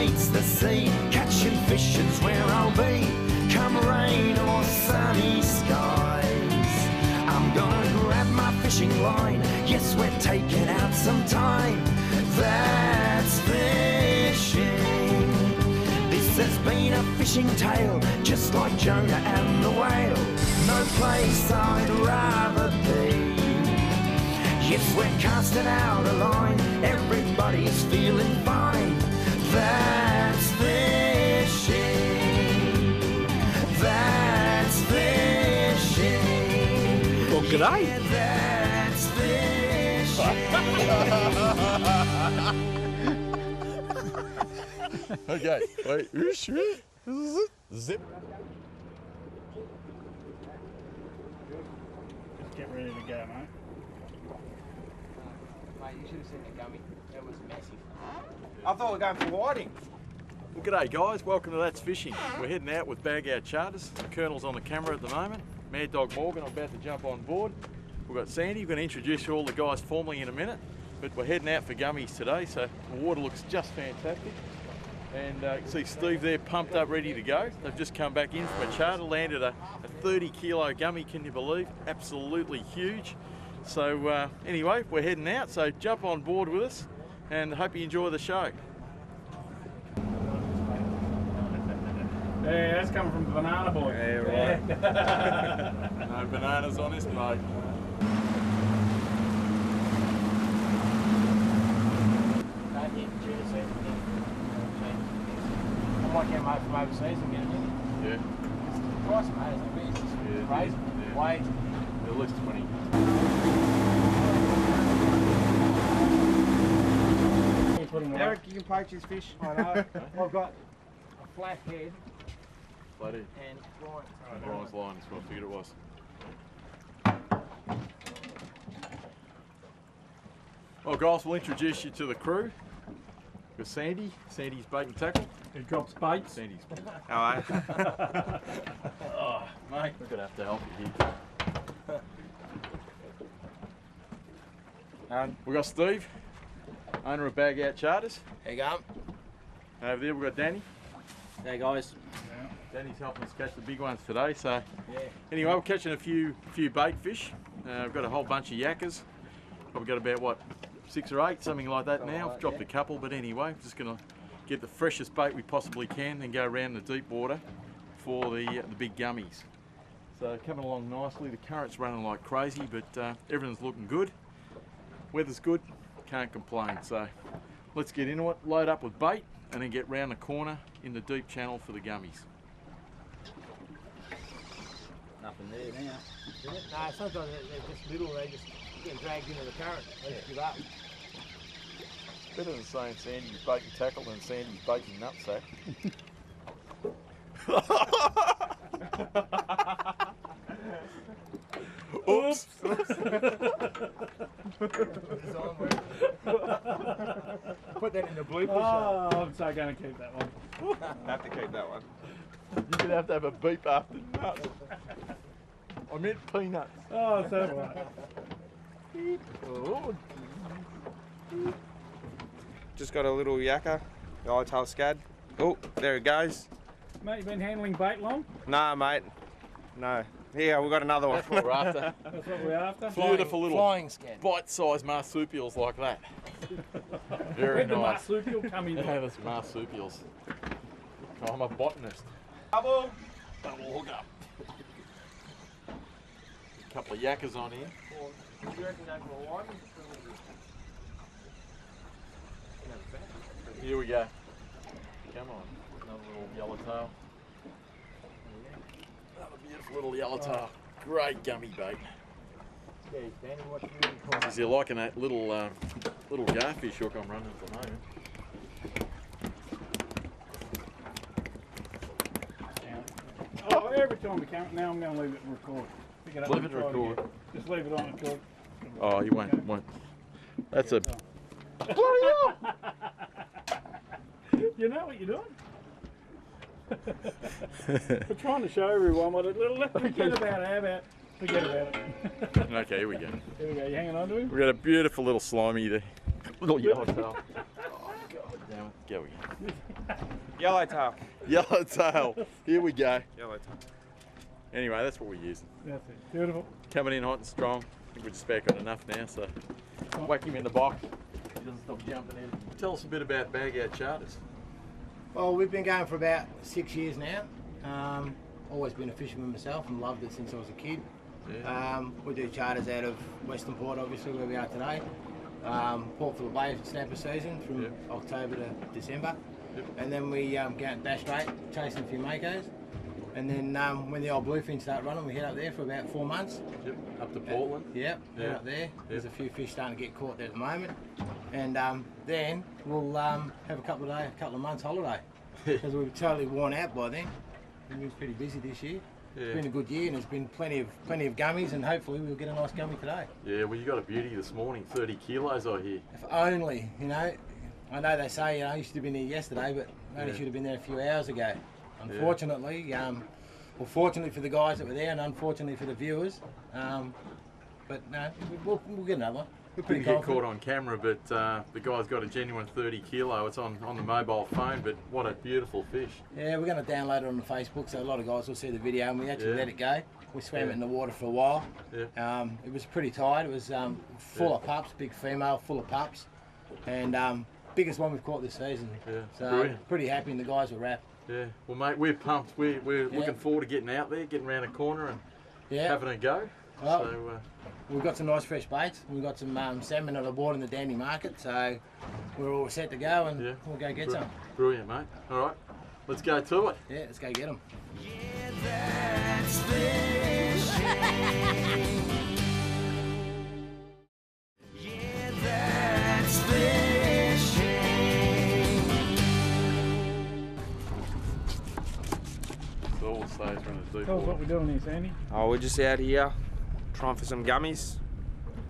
meets the sea. Catching fish is where I'll be, come rain or sunny skies. I'm gonna grab my fishing line, yes, we're taking out some time. That's fishing. This has been a fishing tale, just like Jonah and the whale. No place I'd rather be. Yes, we're casting out a line, everybody's feeling fine. That's fishing. That's fishing. Well, g'day. Yeah, that's fishing. Okay, wait, zip. Let's get ready to go, mate. Mate, you should have seen the gummy. That was massive. I thought we were going for whiting. Well, g'day guys, welcome to That's Fishing. We're heading out with Bag Out Charters. The Colonel's on the camera at the moment. Mad Dog Morgan, I'm about to jump on board. We've got Sandy, we're going to introduce you all the guys formally in a minute. But we're heading out for gummies today, so the water looks just fantastic. And you can see Steve there pumped up, ready to go. They've just come back in from a charter, landed a 30 kilo gummy, can you believe? Absolutely huge. So anyway, we're heading out, so jump on board with us and hope you enjoy the show. Yeah, that's coming from Banana Boy. Yeah, right. No bananas on this boat. Don't get tuna seeds again. I might get them from overseas and get them in. Yeah, It's the price, mate, isn't it? It's just crazy. yeah. Way. at least 20. Eric, you can poach his fish. I know. I've got a flat head Bloody. and Brian. Brian's line, that's what I figured it was. Well guys, we'll introduce you to the crew. We've got Sandy, Sandy's bait and tackle. Who drops baits? Sandy's Alright. oh, mate, we're gonna have to help you here. We've got Steve, owner of Bag Out Charters. There you go. And over there we've got Danny. Hey guys. Danny's helping us catch the big ones today. So Yeah. anyway, we're catching a few bait fish. We've got a whole bunch of yakkers. Probably got about what, 6 or 8, something like that now. I've dropped a couple, but anyway, just gonna get the freshest bait we possibly can, then go around the deep water for the big gummies. So coming along nicely. The current's running like crazy, but everything's looking good. Weather's good, can't complain. So let's get into it, load up with bait, and then get round the corner in the deep channel for the gummies. Nothing there now. No, sometimes they're just little, they just get dragged into the current. They just give up. Better than saying Sandy's bait and tackle than Sandy's bait and nutsack. Oops. Put that in the bloopers. Oh, I'm so going to keep that one. Have to keep that one. You're going to have a beep after nuts. I meant peanuts. Oh, so right. Oh. Just got a little yakka, the eyetail scad. Oh, there it goes. Mate, you been handling bait long? Nah, mate. No. Here, we've got another one. That's what we're after. That's what we're after? Beautiful little Flying scan. bite-sized marsupials like that. Very Where'd the nice. marsupial come in? Yeah, that's marsupials. Oh, I'm a botanist. Double. Double hook up. A couple of yakkers on here. Do you reckon that will widen? Here we go. Come on. Another little yellowtail. Another beautiful little yellowtail. Great gummy bait. Yeah, Danny, what do you call Is you liking that little little garfish hook I'm running at the moment? Oh, every time we count, now I'm going to leave it and record. Pick it up Leave and it try record. again. Just leave it on record. Oh, you won't. That's a. You know what you're doing? We're trying to show everyone what it little. Forget about it. How about forget about it? Okay, here we go. Here we go. You hanging on to him? We've got a beautiful little slimy there. Little yellowtail. Oh, God salmon. Go again. Yellowtail. Yellowtail. Here we go. Yellowtail. Anyway, that's what we're using. That's it. Beautiful. Coming in hot and strong. I think we've just about got enough now, so whack him in the box. He doesn't stop jumping in. Tell us a bit about Bag Out Charters. Well, we've been going for about 6 years now. Always been a fisherman myself and loved it since I was a kid. Yeah. We do charters out of Western Port, obviously, where we are today. Port Phillip Bay snapper season from Yep. October to December. Yep. And then we go out Bass Strait, chasing a few makos. And then when the old bluefin start running, we head up there for about 4 months. Yep. Up to Portland. Yep, head Yeah. up there. There's Yep. a few fish starting to get caught there at the moment. And then we'll have a couple of months holiday. Because we were totally worn out by then. We've been pretty busy this year. Yeah. It's been a good year and there's been plenty of gummies, and hopefully we'll get a nice gummy today. Yeah, well, you got a beauty this morning. 30 kilos, I hear. If only, you know, I know they say, you know, you should have been here yesterday, but only Yeah. should have been there a few hours ago. Unfortunately, well, fortunately for the guys that were there and unfortunately for the viewers, but no, we'll get another one. We're pretty Didn't get confident. caught on camera, but the guy's got a genuine 30 kilo. It's on the mobile phone, but what a beautiful fish. Yeah, we're going to download it on the Facebook, so a lot of guys will see the video, and we actually Yeah. let it go. We swam Yeah. it in the water for a while. Yeah. It was pretty tight. It was full Yeah. of pups, big female, full of pups, and biggest one we've caught this season. Yeah, So brilliant. pretty happy, and the guys were wrapped. Yeah. Well, mate, we're pumped. We're Yeah. looking forward to getting out there, getting around a corner and Yeah, having a go. Well, So, we've got some nice fresh baits. We've got some salmon that are bought in the Dandy Market, so we're all set to go, and yeah. we'll go get Br- some. Brilliant, mate. All right, let's go to it. Yeah, let's go get them. Yeah, that's fishing. Yeah, that's fishing. It's all says we're in the deep Tell us what water. we're doing here, Sandy. Oh, we're just out here trying for some gummies.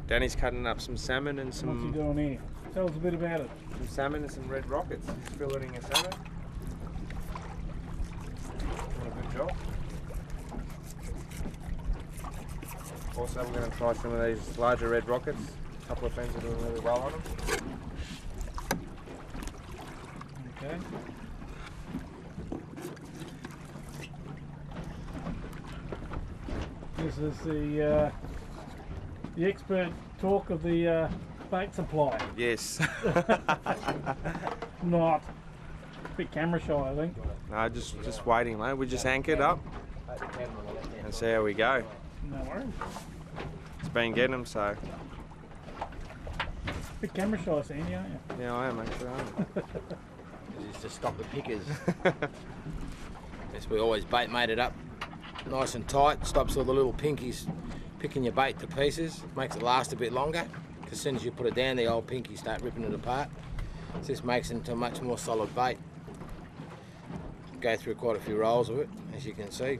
Danny's cutting up some salmon and What's he some doing here? Tell us a bit about it. salmon and some red rockets. He's filleting a salmon. Doing a good job. Also, we're going to try some of these larger red rockets. A couple of friends are doing really well on them. Okay. This is the expert talk of the bait supply. Yes. Not a bit camera shy, I think. No, just waiting, mate. We just anchored up and see how we go. No worries. It's been getting them, so Bit camera shy, Sandy, aren't you? yeah, I am actually. Just to stop the pickers. Yes, we always bait mate it up nice and tight. Stops all the little pinkies picking your bait to pieces. Makes it last a bit longer. Because as soon as you put it down, the old pinkies start ripping it apart. So this makes it into a much more solid bait. Go through quite a few rolls of it, as you can see.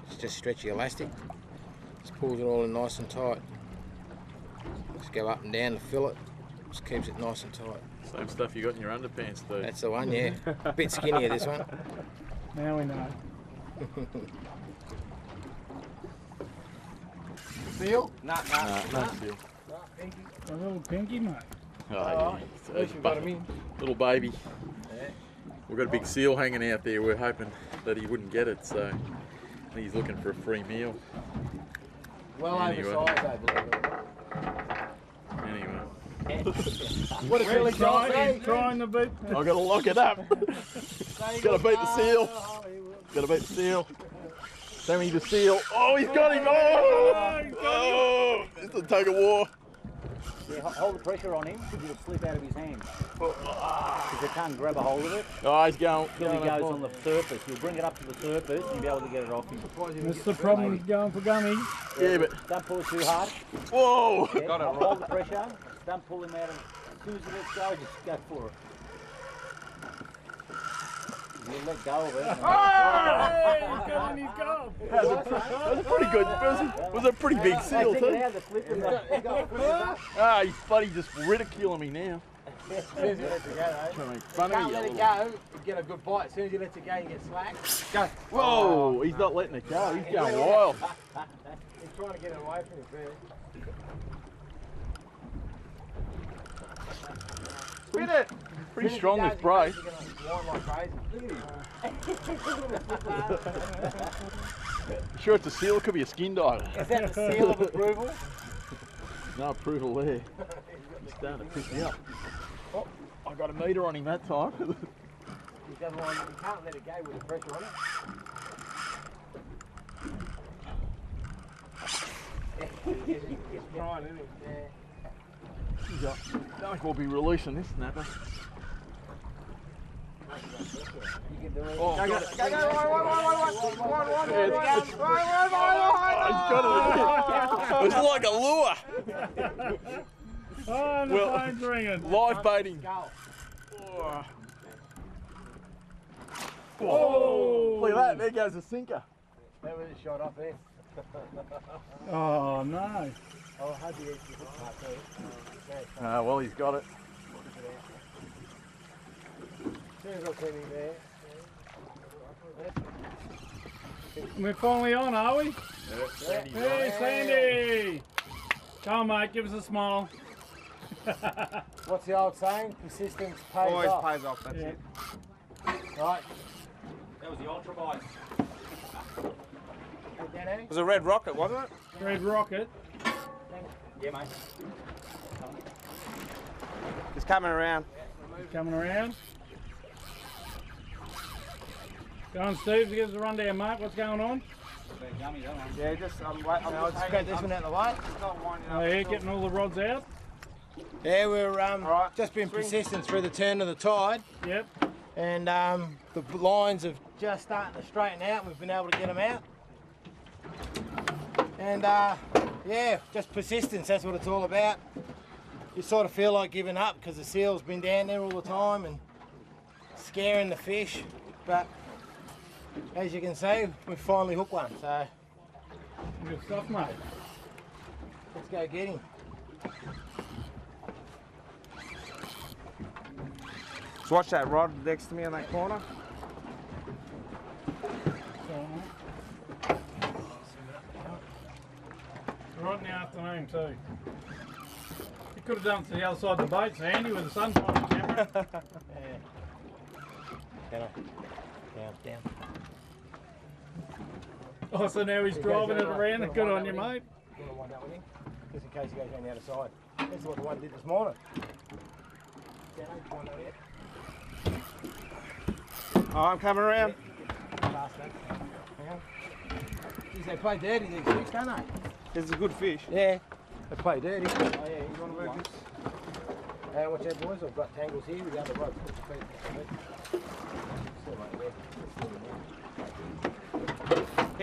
It's just stretchy elastic. Just pulls it all in nice and tight. Just go up and down the fillet. Just keeps it nice and tight. Same stuff you got in your underpants, dude. That's the one, yeah. A bit skinnier, this one. Now we know. Seal? Nah. No seal. A little pinky, mate. Oh, Alright, yeah. at least we got him in. Little baby. Yeah. We've got a big seal hanging out there. We're hoping that he wouldn't get it, so I think he's looking for a free meal. Well Anyway. oversized, I believe. Anyway, What a Billy Joel say? Trying the boot. I've got to lock it up. Gotta beat the seal. Gotta beat the seal. Show me the seal. Oh, he's got him. Oh, it's a tug of war. Yeah, hold the pressure on him because it'll slip out of his hand. Because they can't grab a hold of it Oh, he's going. till he goes on the surface. You'll bring it up to the surface and you'll be able to get it off him. That's the problem with going for gummies. Yeah, but Don't pull it too hard. whoa. Yeah, hold the pressure. Don't pull him out of. As soon as he lets go, just go for it. You let go of it. He's gone. That was a pretty good. Was a pretty big seal Take it too. out, the flip and Ah, he's buddy just ridiculing me now. As soon as you let it go, Trying to make fun Can't of me. let it go, you get a good bite. As soon as you let it go, you get slack. Go. Whoa, he's not letting it go. He's going wild. He's trying to get it away from you first. Spit it. Pretty strong this brace. You're going to whine like crazy. You sure it's a seal? It could be a skin diver. Is that the seal of approval? No approval there. He's starting to pick me up. Oh, I got a meter on him that time. You can't let it go with the pressure on it. He's trying, isn't he? Yeah. He's up. I think we'll be releasing this snapper. You can do it. Oh, Go, got it. go, one. He's got it. It's like a lure. Oh, and the Well- phone's ringing. Live baiting. Go. Oh. Oh, look at that. There goes the sinker. That was a shot off there. Oh, no. Oh, how do you eat your hook part too? Well, he's got it. As soon as I put him there. We're finally on, are we? Hey, Sandy! Come on, mate, give us a smile. What's the old saying? Persistence pays Always off. pays off, that's Yeah. it. Right. That was the ultra bite. Hey, Danny. It was a red rocket, wasn't it? Red Rocket. Yeah, mate. It's coming around. Coming around. Go on, Steve, give us a rundown, mate. What's going on? Yummy, that one. Yeah, just I'm I'll just grab this one out of the way. Oh, yeah, getting all the rods out. Yeah, we're Alright, just been swing. persistent through the turn of the tide, Yep. and the lines have just starting to straighten out. We've been able to get them out, and yeah, just persistence. That's what it's all about. You sort of feel like giving up because the seal's been down there all the time and scaring the fish, but as you can see, we've finally hooked one. So Good stuff, mate. let's go get him. Just watch that rod next to me in that corner. Right in the afternoon, too. You could have done it to the other side of the boat, Sandy, with the sunshine on the camera. Yeah. Down. Oh, so now he's driving it around. Good on you, mate. You want to wind up with him? Just in case he goes down the other side. That's what the one did this morning. Oh, I'm coming around. Hang on. Geez, they play dirty these fish, don't they? This is a good fish. Yeah. They play dirty. Oh yeah, you want to move this? Watch out, boys. I've got tangles here with the other ropes. Still right there.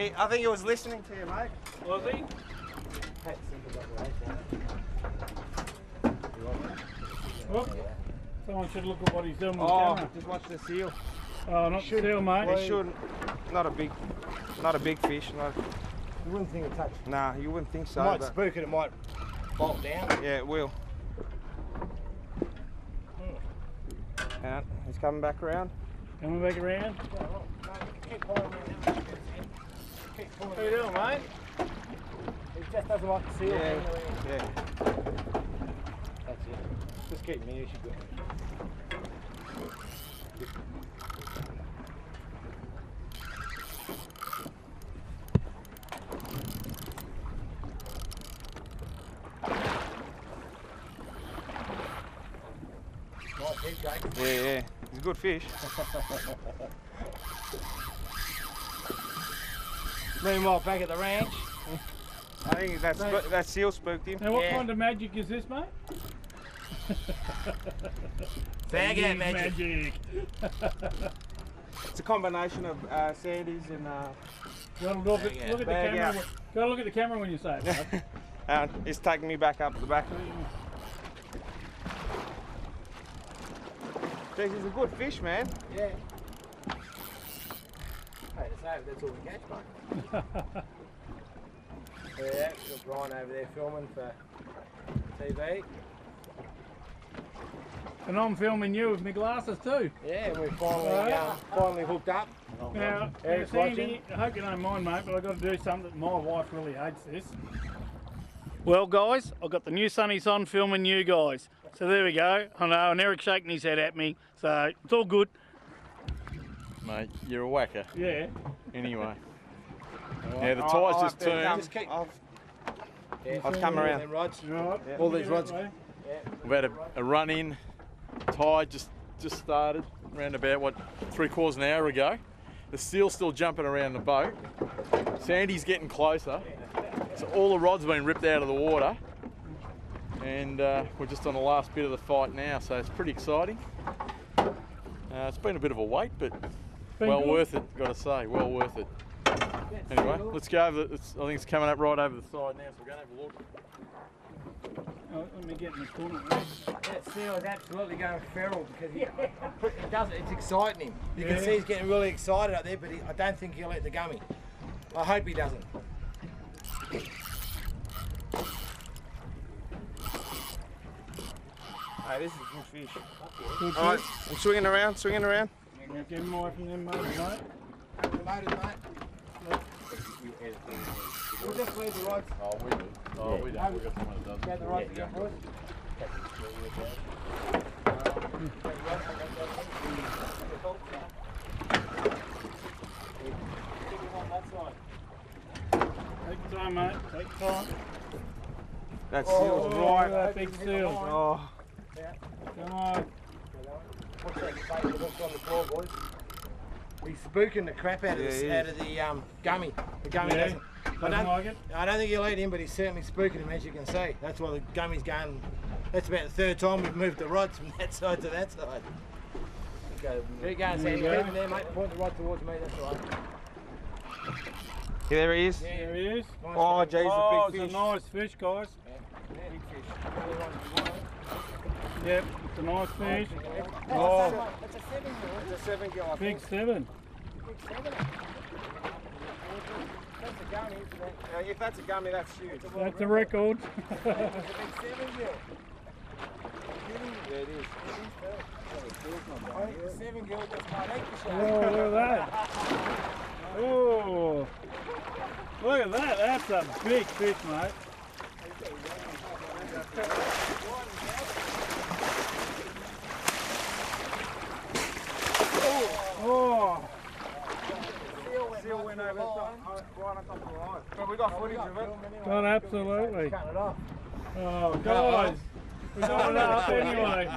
He, I think he was listening to you, mate. Was he? Pat Simper's operation. Oh, someone should look at what he's doing with the Oh, camera. just watch the seal. Oh, not still, mate. He shouldn't. Not a big fish. Not, You wouldn't think it touched. nah, you wouldn't think It so. might But spook it, it might bolt down. yeah, it will. And he's coming back around. Coming back around. Keep pulling around that way. Keep pulling How you doing, mate? It just doesn't like the seal Yeah. hanging around. Yeah. That's it. Just keep me here, she's good. Nice head, Jake. Yeah. He's a good fish. Meanwhile, back at the ranch. I think that seal spooked him. Now, what Yeah. kind of magic is this, mate? Bag out Big magic. It's a combination of Sandy's and Gotta look at the Bag camera. out. Gotta look at the camera when you say it, mate. he's taking me back up the back. Jeez, he's a good fish, man. Yeah. Hey, that's all we catch, mate. Yeah, got Brian over there filming for TV. And I'm filming you with my glasses too. Yeah, and we finally hooked up. Now, Eric's Sandy, I hope you don't mind, mate, but I've got to do something that my wife really hates this. Well, guys, I've got the new sunnies on filming you guys. So there we go. I know, and Eric's shaking his head at me, so it's all good. Mate, you're a whacker. Yeah. Anyway. Now the tide's just turned. I've come around. Them rods. Right. All these rods. We've had a run in. Tide just started around about, what, 3/4 an hour ago. The seal's still jumping around the boat. Sandy's getting closer. So all the rods have been ripped out of the water. And we're just on the last bit of the fight now, so it's pretty exciting. It's been a bit of a wait, but well worth it, got to say, well worth it. Anyway, let's go over, I think it's coming up right over the side now, so we're going to have a look. Oh, let me get in the corner. That seal is absolutely going feral because he does it. It's exciting him. You can see he's getting really excited up there, but I don't think he'll eat the gummy. I hope he doesn't. Hey, this is good fish. Good All right, fish. I'm swinging around, swinging around. Now get him away from them motors, mate. Loaded, mate. We'll just leave the rods. Oh, we do. Oh, we don't. We've got someone that does. Get the rods again, boys. Take your time, mate. Take your time. That seal's Oh, right. that big seal. Oh, Come on. Watch that bait hooked on the floor, boys. He's spooking the crap out of, Yeah, he out of the gummy. The gummy Yeah. doesn't. Doesn't like it? I don't think he'll eat him, but he's certainly spooking him, as you can see. That's why the gummy's going. That's about the third time we've moved the rods from that side to that side. Keep going, Sandy. There you Keep go. him there, mate. Point the rod towards me. That's all right. yeah, there he is. There he is. Nice Oh, one. geez, Oh, a big it's fish. a nice fish, guys. Big fish. Yep, it's a nice fish. Oh, Oh, that's a 7 year old. It's a 7 gill, I big think. 7. Big 7. That's a gummy, isn't it? If that's a gummy, that's huge. That's a record. It's a big 7 year. Yeah, it is. I think the 7 year just might eat the Oh, shark. look at that. Oh, look at that. That's a big fish, mate. Oh, Seal went over right on top of the line. But we got footage of it. God, absolutely. Cutting it off. Oh, guys. We got it up anyway.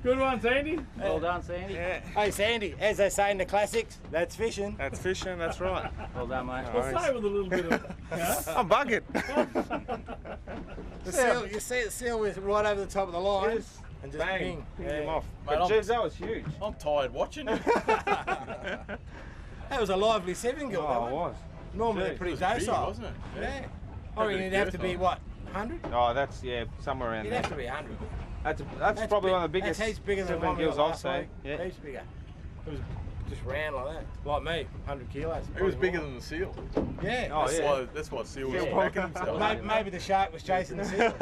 Good one, Sandy. Well done, Sandy. Yeah, Hey, Sandy, as they say in the classics, that's fishing. that's fishing, that's right. Well done, mate. We'll say with a little bit of, I'm bugging. The seal, you see the seal was right over the top of the line. And just Bang. ping. Ping him off. Mate, But geez, that was huge. I'm tired watching it. That was a lively 7 gill. Oh, that it one. was. Normally It they're pretty was big, docile. wasn't it? Yeah. I reckon it'd have to be what, 100? Oh, that's, yeah, somewhere around It'd there. have to be 100. That's probably big. one of the biggest That's heaps bigger than the 7 one we gills got I'd last say. week. Yeah. Heaps bigger. It was just round like that. Like me, 100 kilos. It was bigger than the seal. Yeah. Oh, yeah. That's why seal was Yeah. cracking himself. Maybe the shark was chasing the seal.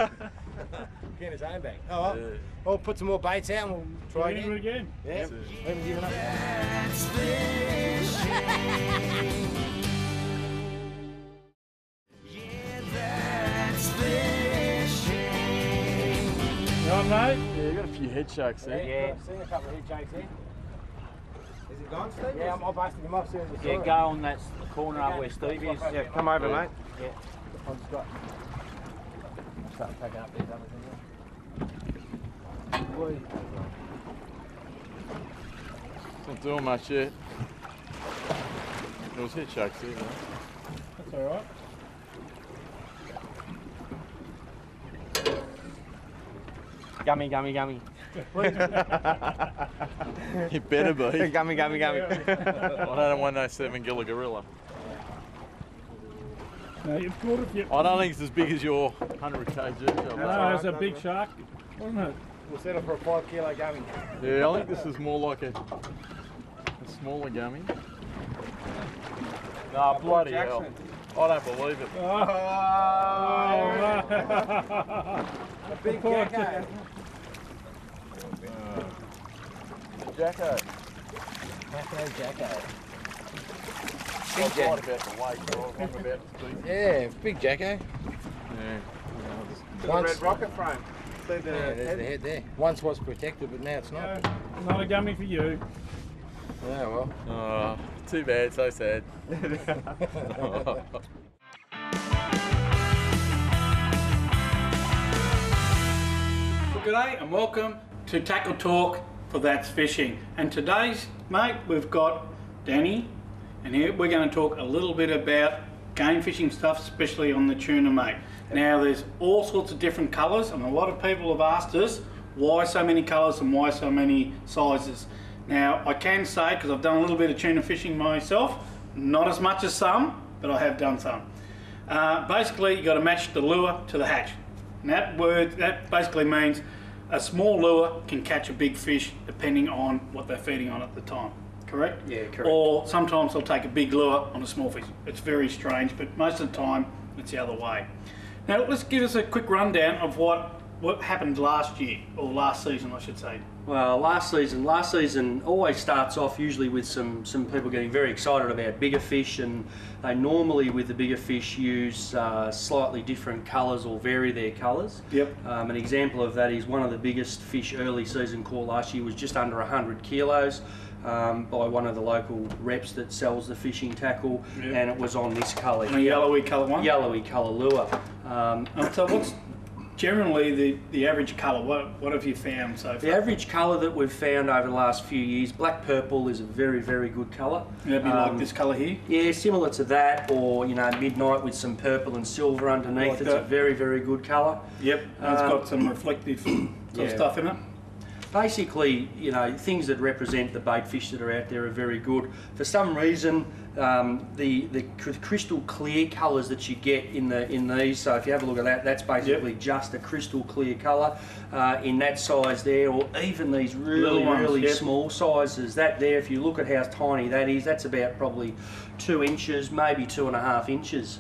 Getting his own back. Oh well. Yeah. We'll put some more baits out and we'll try Try it again. again. Yeah. That's it. We haven't given up. That's fishing. Yeah, that's fishing. You all right, mate? Yeah, you got a few head sharks there. Yeah. I've seen a couple of head shakes there. Is it gone, Steve? Yeah, I busted him off soon as I saw Yeah, it. go on that corner up where Steve is. Yeah, come over, mate. I've just got. Start packing up these others in there. It's not doing much yet. There was head sharks there, though. That's all right. Gummy, gummy, gummy. It better be. Gummy, gummy, gummy. I don't want no 7 gilla gorilla. No, you've caught it. Yep. I don't think it's as big as your 100 kg. No, it's a big shark, wasn't it? We'll settle for a 5 kilo gummy. Yeah, I think this is more like a smaller gummy. Nah, bloody hell. I don't believe it. Oh, A big jacko. Jacko. Jacko. I was right about the weight, but I was wrong about the speed. Yeah, big jacko. Yeah. Red rocket frame. see the Yeah, there's the head? head there. Once was protected, but now it's not. Not a gummy for you. Yeah, well. Oh, too bad, so sad. G'day and welcome to Tackle Talk for That's Fishing. And today's, mate, we've got Danny, and here we're going to talk a little bit about game fishing stuff, especially on the tuna, mate. Now, there's all sorts of different colours, and a lot of people have asked us why so many colours and why so many sizes. Now, I can say, because I've done a little bit of tuna fishing myself, not as much as some, but I have done some. Basically, you got to match the lure to the hatch. And that basically means a small lure can catch a big fish depending on what they're feeding on at the time. Correct? Yeah, correct. Or sometimes they'll take a big lure on a small fish. It's very strange, but most of the time it's the other way. Now let's give us a quick rundown of what happened last year, or last season I should say. Well, last season always starts off usually with some people getting very excited about bigger fish, and they normally with the bigger fish use slightly different colours or vary their colours. Yep. An example of that is one of the biggest fish early season caught last year was just under 100 kilos by one of the local reps that sells the fishing tackle, Yep. and it was on this colour. A yellowy colour one? Yellowy colour lure. So what's generally the average colour? What have you found so far? The average colour that we've found over the last few years, black purple is a very, very good colour. It'd be like this colour here? Yeah, similar to that, or midnight with some purple and silver underneath. Like It's that. a very, very good colour. Yep, and it's got some reflective sort of yeah. stuff in it. Basically, things that represent the bait fish that are out there are very good. For some reason, the crystal clear colours that you get in these, so if you have a look at that, that's basically just a crystal clear colour in that size there, or even these really, ones, really yep. small sizes. That there, if you look at how tiny that is, that's about probably 2 inches, maybe 2.5 inches.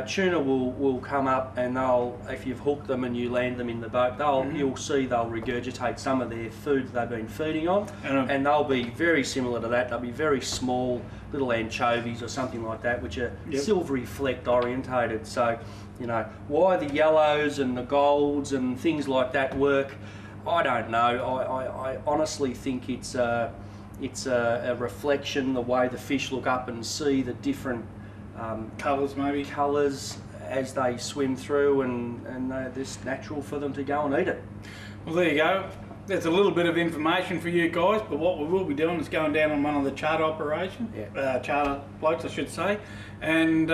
Tuna will come up, and if you've hooked them and you land them in the boat, you'll see they'll regurgitate some of their food they've been feeding on, and they'll be very similar to that. They'll be very small little anchovies or something like that, which are silvery flecked orientated. So, why the yellows and the golds and things like that work, I don't know. I honestly think it's a reflection, the way the fish look up and see the different Colours maybe? colours as they swim through, and it's natural for them to go and eat it. Well, there you go. There's a little bit of information for you guys, but what we will be doing is going down on one of the charter operations, charter blokes I should say, and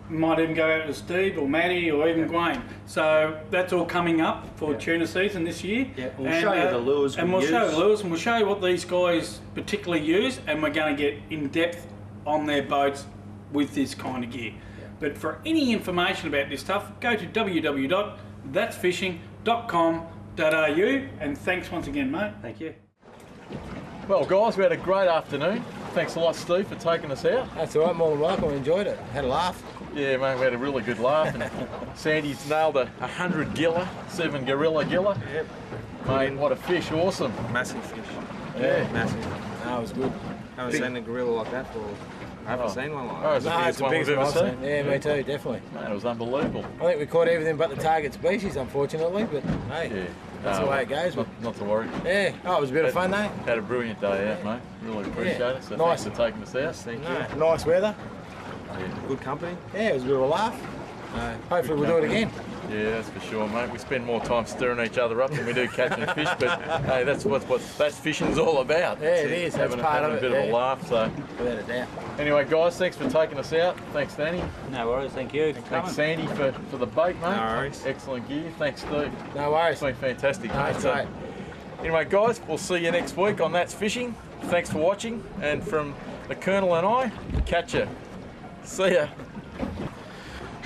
might even go out with Steve or Matty or even Gwayne. So that's all coming up for tuna season this year. Yeah, we'll show you the lures and we'll show the lures, and we'll show you what these guys particularly use, and we're going to get in depth on their boats with this kind of gear. But for any information about this stuff, go to www.thatsfishing.com.au, and thanks once again, mate. Thank you. Well, guys, we had a great afternoon. Thanks a lot, Steve, for taking us out. That's all right, more than welcome. We enjoyed it. Had a laugh. Yeah, mate, we had a really good laugh. And Sandy's nailed 100 giller, 7 gorilla giller. Yep. Mate, what a fish, awesome. Massive fish. Yeah. Massive. No, it was good. Haven't seen a gorilla like that for. I haven't seen one like Oh, that. it's the No, biggest it's the one we've biggest ever one I've seen. seen. Yeah, me too, definitely. Man, it was unbelievable. I think we caught everything but the target species, unfortunately, but hey, Yeah. that's the way it goes. Not to worry. Yeah, oh, it was a bit of fun, though. Had a brilliant day out, mate. Really appreciate it. So Nice. thanks for taking us out. Thank No, you. nice weather. Good company. Yeah, it was a bit of a laugh. Hopefully we'll do it again. Yeah, that's for sure, mate. We spend more time stirring each other up than we do catching fish, but hey, that's what that's fishing's all about. Yeah, it is. That's Having, part having of a it, bit of a yeah. laugh. So Without a doubt. anyway, guys, thanks for taking us out. Thanks, Danny. No worries, thank you. Thanks, Sandy, for the bait, mate. No worries. Excellent gear. Thanks, Steve. No worries. It's been fantastic, No, mate. it's So, great. anyway, guys, we'll see you next week on That's Fishing. Thanks for watching, and from the Colonel and I, catch ya. See ya.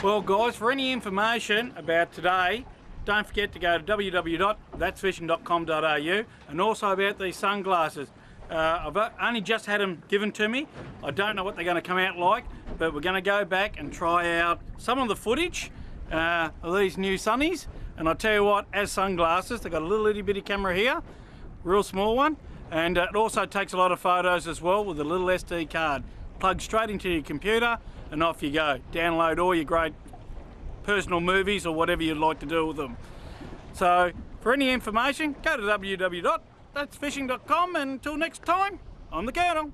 Well, guys, for any information about today, don't forget to go to www.thatsfishing.com.au, and also about these sunglasses. I've only just had them given to me. I don't know what they're going to come out like, but we're going to go back and try out some of the footage of these new sunnies. And I'll tell you what, as sunglasses, they've got a little itty bitty camera here, real small one, and it also takes a lot of photos as well with a little SD card. Plug straight into your computer and off you go. Download all your great personal movies or whatever you'd like to do with them. So for any information, go to www.thatsfishing.com, and until next time, I'm the Colonel.